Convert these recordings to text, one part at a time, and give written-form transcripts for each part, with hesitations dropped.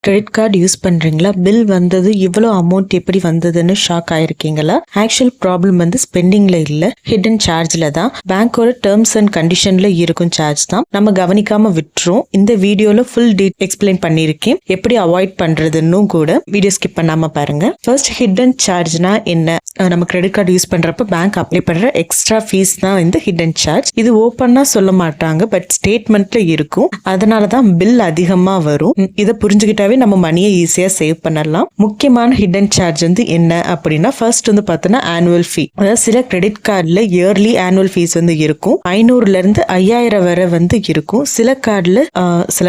Credit card use பண்றீங்களா? Bill வந்தது இவ்வளோ அமௌண்ட் எப்படி வந்ததுன்னு ஷாக் ஆயிருக்கீங்களா? ஆக்சுவல் ப்ராப்ளம் வந்து ஸ்பெண்டிங்ல இல்ல, ஹிடன் சார்ஜ்ல தான். பேங்கோட டேர்ம்ஸ் அண்ட் கண்டிஷன்ல இருக்கும் சார்ஜ் தான் நம்ம கவனிக்காம விட்டுரும். இந்த வீடியோல ஃபுல் எக்ஸ்பிளைன் பண்ணிருக்கேன், எப்படி அவாய்ட் பண்றதுன்னு கூட. வீடியோ ஸ்கிப் பண்ணாம பாருங்க. ஃபர்ஸ்ட், ஹிடன் சார்ஜ்னா என்ன? நம்ம கிரெடிட் கார்டு யூஸ் பண்றப்ப பேங்க் அப்ளை பண்ற எக்ஸ்ட்ரா ஃபீஸ் தான் இந்த ஹிடன் சார்ஜ். இது ஓப்பனா சொல்ல மாட்டாங்க, பட் ஸ்டேட்மெண்ட்ல இருக்கும். அதனாலதான் பில் அதிகமா வரும். இதை புரிஞ்சுக்கிட்டாவே நம்ம மணியை ஈஸியா சேவ் பண்ணலாம். முக்கியமான ஹிடன் சார்ஜ் வந்து என்ன அப்படின்னா, ஃபர்ஸ்ட் வந்து பார்த்தோன்னா ஆனுவல் ஃபீ. அதாவது சில கிரெடிட் கார்டுல இயர்லி ஆனுவல் ஃபீஸ் வந்து இருக்கும். 500ல இருந்து 5000 வரை வந்து இருக்கும். சில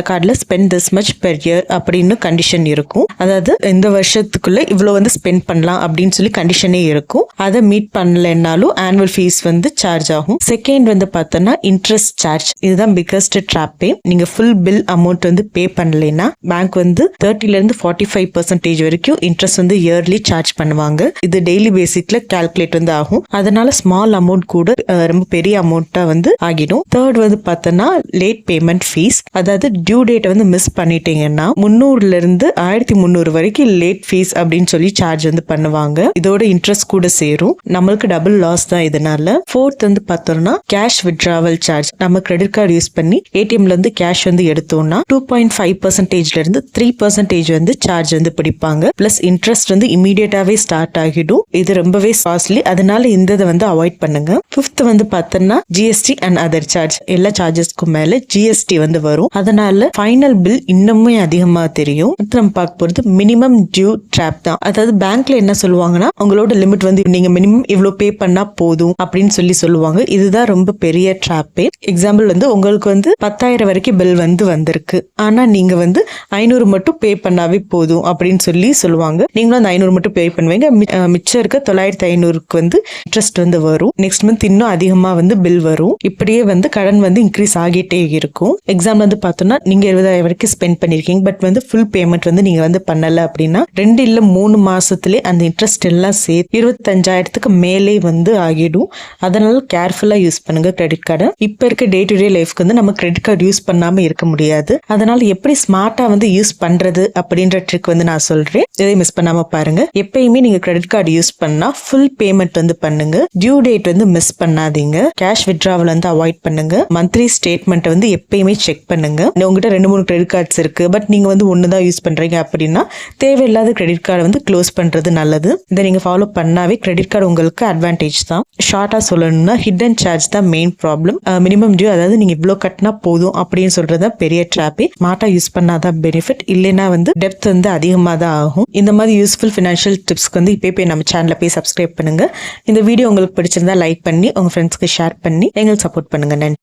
கார்டுல spend this much per year அப்படின்னு கண்டிஷன் இருக்கும். அதாவது இந்த வருஷத்துக்குள்ள இவ்வளவு வந்து ஸ்பெண்ட் பண்ணலாம் அப்படின்னு சொல்லி கண்டிஷனே இருக்கும். அதை மீட் பண்ணலனாலும் ஆனுவல் ஃபீஸ் வந்து சார்ஜ் ஆகும். செகண்ட் வந்து பார்த்தோன்னா இன்ட்ரெஸ்ட் சார்ஜ். இதுதான் பிகஸ்ட் ட்ராப்பே. நீங்க ஃபுல் பில் அமௌண்ட் வந்து பே பண்ணலைன்னா பேங்க் வந்து 30ல இருந்து 45% வரைக்கும் இன்ட்ரெஸ்ட் வந்து இயர்லி சார்ஜ் பண்ணுவாங்க. இது டெய்லி பேசிக்ல கால்குலேட் வந்து ஆகும். அதனால ஸ்மால் அமௌண்ட் கூட ரொம்ப பெரிய அமௌண்ட்டா வந்து ஆகிடும். தேர்ட் வந்து பார்த்தோன்னா லேட் பேமெண்ட் ஃபீஸ். அதாவது டியூ டேட் வந்து மிஸ் பண்ணிட்டீங்கன்னா 300ல இருந்து 1300 வரைக்கும் லேட் ஃபீஸ் அப்படின்னு சொல்லி சார்ஜ் வந்து பண்ணுவாங்க. இதோட இன்ட்ரெஸ்ட் கூட சேரும். நம்மளுக்கு டபுள் லாஸ் தான் இதனால. ஃபோர்த் வந்து பார்த்தோம்னா கேஷ் வித்ட்ராவல் சார்ஜ். நம்ம கிரெடிட் கார்டு யூஸ் பண்ணி ஏடிஎம்ல இருந்து கேஷ் வந்து எடுத்தோம்னா 2.5%ல இருந்து 3% வந்து சார்ஜ் வந்து பிடிப்பாங்க. பிளஸ் இன்ட்ரெஸ்ட் வந்து இமீடியட்டாவே ஸ்டார்ட் ஆகிடும். இது ரொம்பவே காஸ்ட்லி. அதனால இந்த வந்து அவாய்ட் பண்ணுங்க. ஃபிஃப்த் வந்து பார்த்தோம்னா ஜிஎஸ்டி அண்ட் அதர் சார்ஜ். எல்லா சார்ஜஸ்க்கும் மேல ஜிஎஸ்டி வந்து வரும். அதனால ஃபைனல் பில் இன்னுமே அதிகமா தெரியும். நம்ம பார்க்க போறது மினிமம் டியூ ட்ராப் தான். அதாவது பேங்க்ல என்ன சொல்லுவாங்கன்னா, உங்களோட லிமிட் வந்து நீங்க மினிமம் இவ்வளவு பே பண்ணா போதும் அப்படின்னு சொல்லி சொல்லுவாங்க. இதுதான் ரொம்ப பெரிய ட்ராப்பே. எக்ஸாம்பிள் வந்து உங்களுக்கு வந்து 10,000 வரைக்கும் பில் வந்து வந்திருக்கு. ஆனா நீங்க வந்து 500 மட்டும் பே பண்ணாவே போதும் அப்படின்னு சொல்லி சொல்லுவாங்க. நீங்களும் அந்த 500 மட்டும் பே பண்ணுவீங்க. மிச்சம் இருக்க 9,500க்கு வந்து இன்ட்ரெஸ்ட் வந்து வரும். நெக்ஸ்ட் மந்த் இன்னும் அதிகமா வந்து பில் வரும். இப்படியே வந்து கடன் வந்து இன்க்ரீஸ் ஆகிட்டே இருக்கும். எக்ஸாம்பிள் வந்து பார்த்தோம்னா, நீங்க 20,000 வரைக்கும் ஸ்பெண்ட் பண்ணிருக்கீங்க, பட் வந்து ஃபுல் பேமெண்ட் வந்து நீங்க வந்து பண்ணல அப்படின்னா 2 இல்ல 3 மாசத்திலே அந்த இன்ட்ரெஸ்ட் எல்லாம் சேர்த்து 25,000க்கு மேலே வந்து ஆகிடும். அதனால கேர்ஃபுல்லா யூஸ் பண்ணுங்க கிரெடிட் கார்டை. இப்ப இருக்க டே டு டே லைஃப்க்கு வந்து நம்ம கிரெடிட் கார்டு யூஸ் பண்ணாம இருக்க முடியாது. அதனால எப்படி ஸ்மார்ட்டா வந்து யூஸ் பண்றது அப்படின்ற ட்ரிக் வந்து நான் சொல்றேன். இதை மிஸ் பண்ணாம பாருங்க. எப்பயுமே நீங்க கிரெடிட் கார்டு யூஸ் பண்ணா ஃபுல் பேமெண்ட் வந்து பண்ணுங்க. டியூ டேட் வந்து மிஸ் பண்ணாதீங்க. கேஷ் வித்ட்ராவல் வந்து அவாய்ட் பண்ணுங்க. மந்த்லி ஸ்டேட்மெண்ட் வந்து எப்பயுமே செக் பண்ணுங்க. உங்ககிட்ட 2-3 கிரெடிட் கார்ட்ஸ் இருக்கு, பட் நீங்க வந்து ஒண்ணுதான் யூஸ் பண்றீங்க அப்படின்னா தேவையில்லாத கிரெடிட் கார்டு வந்து க்ளோஸ் பண்றது நல்லது. இதை நீங்க ஃபாலோ பண்ணாவே கிரெடிட் கார்டு உங்களுக்கு அட்வான்டேஜ் தான். ஷார்ட்டா சொல்லணும்னா ஹிடன் சார்ஜ் தான் மெயின் ப்ராப்ளம். மினிமம் டியூ, அதாவது நீங்க இவ்வளவு கட்டினா போதும் அப்படின்னு சொல்றதா பெரிய ட்ராப்பே. ஸ்மார்ட்டா யூஸ் பண்ணாதான் பெனிஃபிட். இல்லைன்னா வந்து டெப்த் வந்து அதிகமாக தான் ஆகும். இந்த மாதிரி யூஸ்ஃபுல் ஃபினான்ஷியல் டிப்ஸ்க்கு வந்து இப்போ நம்ம சேனலை போய் சப்ஸ்கிரைப் பண்ணுங்க. இந்த வீடியோ உங்களுக்கு பிடிச்சிருந்தா லைக் பண்ணி உங்க ஃப்ரெண்ட்ஸ்க்கு ஷேர் பண்ணி எங்களுக்கு சப்போர்ட் பண்ணுங்க. நன்றி.